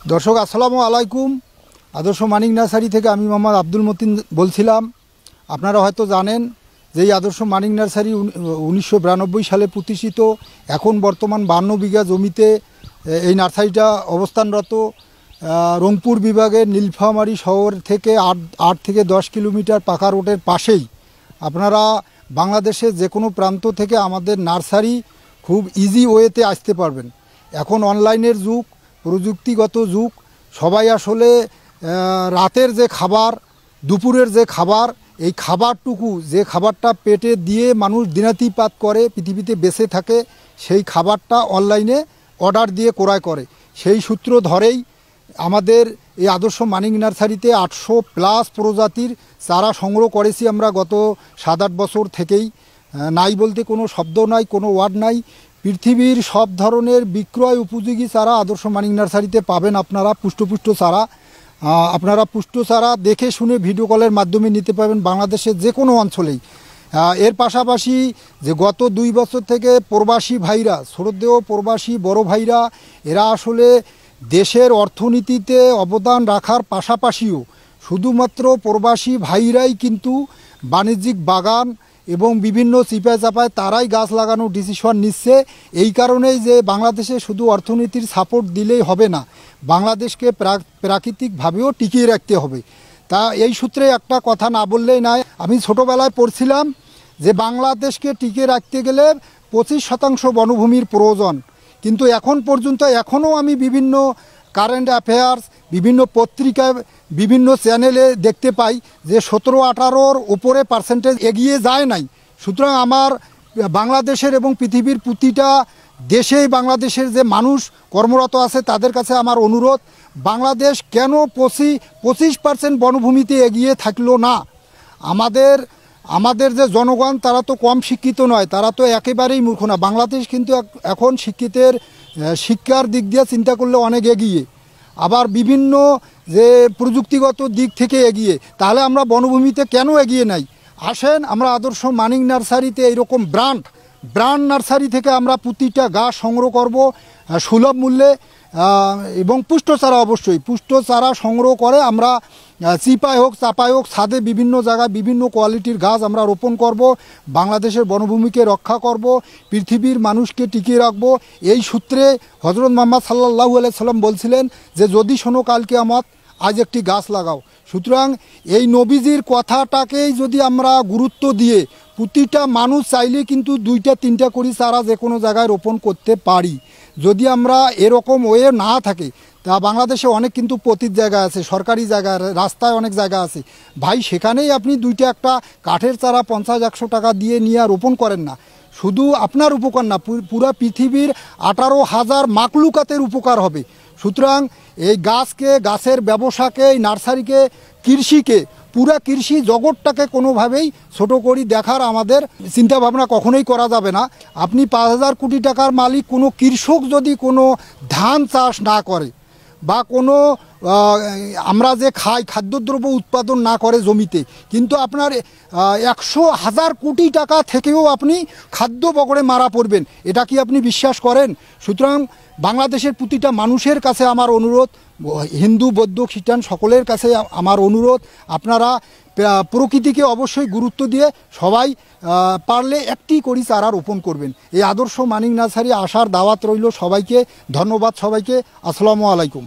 দর্শক আসসালামু আলাইকুম। আদর্শ মানিক নার্সারি থেকে আমি মোহাম্মদ আব্দুল মতিন বলছিলাম। আপনারা হয়তো জানেন যে এই আদর্শ মানিক নার্সারি 1992 সালে প্রতিষ্ঠিত। এখন বর্তমান 52 বিঘা জমিতে এই নার্সারিটা অবস্থানরত। রংপুর বিভাগের নীলফামারী শহর থেকে 8 থেকে 10 কিলোমিটার পাকা রোডের পাশেই। আপনারা বাংলাদেশের যে কোনো প্রান্ত থেকে আমাদের নার্সারি খুব ইজি ওয়েতে আসতে পারবেন। এখন অনলাইনের যুগ, প্রযুক্তিগত যুগ। সবাই আসলে রাতের যে খাবার, দুপুরের যে খাবার, এই খাবারটুকু যে খাবারটা পেটে দিয়ে মানুষ দিনাতিপাত করে, পৃথিবীতে বেঁচে থাকে, সেই খাবারটা অনলাইনে অর্ডার দিয়ে ক্রয় করে। সেই সূত্র ধরেই আমাদের এই আদর্শ মানিক নার্সারিতে 800+ প্রজাতির চারা সংগ্রহ করেছি আমরা গত 7-8 বছর থেকেই। নাই বলতে কোনো শব্দ নাই, কোনো ওয়ার্ড নাই। পৃথিবীর সব ধরনের বিক্রয় উপযোগী চারা আদর্শ মানিক নার্সারিতে পাবেন। আপনারা পুষ্ট চারা আপনারা পুষ্ট চারা দেখে শুনে ভিডিও কলের মাধ্যমে নিতে পারবেন বাংলাদেশের যে কোনো অঞ্চলেই। এর পাশাপাশি যে গত 2 বছর থেকে প্রবাসী ভাইরা, শ্রদ্ধেয় প্রবাসী বড় ভাইরা, এরা আসলে দেশের অর্থনীতিতে অবদান রাখার পাশাপাশিও শুধুমাত্র প্রবাসী ভাইরাই কিন্তু বাণিজ্যিক বাগান এবং বিভিন্ন চিপায় চাপায় তারাই গাছ লাগানোর ডিসিশন নিচ্ছে। এই কারণেই যে বাংলাদেশে শুধু অর্থনীতির সাপোর্ট দিলেই হবে না, বাংলাদেশকে প্রাকৃতিকভাবেও টিকিয়ে রাখতে হবে। তা এই সূত্রে একটা কথা না বললেই নয়। আমি ছোটোবেলায় পড়ছিলাম যে বাংলাদেশকে টিকিয়ে রাখতে গেলে 25% বনভূমির প্রয়োজন, কিন্তু এখন পর্যন্ত এখনও আমি বিভিন্ন কারেন্ট অ্যাফেয়ার্স, বিভিন্ন পত্রিকায়, বিভিন্ন চ্যানেলে দেখতে পাই যে 17-18-র উপরে পার্সেন্টেজ এগিয়ে যায় নাই। সুতরাং আমার বাংলাদেশের এবং পৃথিবীর প্রতিটা দেশেই বাংলাদেশের যে মানুষ কর্মরত আছে তাদের কাছে আমার অনুরোধ, বাংলাদেশ কেন 25% বনভূমিতে এগিয়ে থাকলো না? আমাদের যে জনগণ তারা তো কম শিক্ষিত নয়, তারা তো একেবারেই মূর্খ না। বাংলাদেশ কিন্তু এখন শিক্ষার দিক দিয়ে চিন্তা করলে অনেক এগিয়ে, আবার বিভিন্ন যে প্রযুক্তিগত দিক থেকে এগিয়ে। তাহলে আমরা বনভূমিতে কেন এগিয়ে নাই? আসেন আমরা আদর্শ মানিক নার্সারিতে এইরকম ব্র্যান্ড নার্সারি থেকে আমরা প্রতিটা গাছ সংগ্রহ করব সুলভ মূল্যে, এবং পুষ্ট চারা, অবশ্যই পুষ্ট চারা সংগ্রহ করে আমরা চিপায় হোক চাপায় হোক ছাদে বিভিন্ন জায়গায় বিভিন্ন কোয়ালিটির গাছ আমরা রোপণ করব। বাংলাদেশের বনভূমিকে রক্ষা করব, পৃথিবীর মানুষকে টিকিয়ে রাখব। এই সূত্রে হযরত মুহাম্মদ সাল্লাল্লাহু আলাইহি সাল্লাম বলছিলেন যে যদি শোনো কাল কিয়ামত, আজ একটি গাছ লাগাও। সুতরাং এই নবীজির কথাটাকেই যদি আমরা গুরুত্ব দিয়ে প্রতিটা মানুষ চাইলে কিন্তু 2-3টা করে চারা যে কোনো জায়গায় রোপণ করতে পারি। যদি আমরা এরকম ওয়ে না থাকে, তা বাংলাদেশে অনেক কিন্তু পতিত জায়গা আছে, সরকারি জায়গা, রাস্তায় অনেক জায়গা আছে ভাই, সেখানেই আপনি 2টা কাঠের চারা 50-100 টাকা দিয়ে নিয়ে রোপণ করেন না। শুধু আপনার উপকার না, পুরা পৃথিবীর 18,000 মাকলুকাতের উপকার হবে। সুতরাং এই গাছকে, গাছের ব্যবসাকে, এই নার্সারিকে, কৃষিকে, পুরা কৃষি জগৎটাকে কোনোভাবেই ছোট করে দেখার আমাদের চিন্তাভাবনা কখনোই করা যাবে না। আপনি 5,000 কোটি টাকার মালিক কোনো কৃষক যদি কোনো ধান চাষ না করে বা কোনো আমরা যে খাই খাদ্যদ্রব্য উৎপাদন না করে জমিতে, কিন্তু আপনার 100,000 কোটি টাকা থেকেও আপনি খাদ্য বগড়ে মারা পড়বেন, এটা কি আপনি বিশ্বাস করেন? সুতরাং বাংলাদেশের প্রতিটা মানুষের কাছে আমার অনুরোধ, হিন্দু বৌদ্ধ খ্রিস্টান সকলের কাছে আমার অনুরোধ, আপনারা প্রকৃতিকে অবশ্যই গুরুত্ব দিয়ে সবাই পারলে একটি করে চারা রোপণ করবেন। এই আদর্শ মানিক নার্সারি আসার দাওয়াত রইল সবাইকে। ধন্যবাদ সবাইকে। আসসালামু আলাইকুম।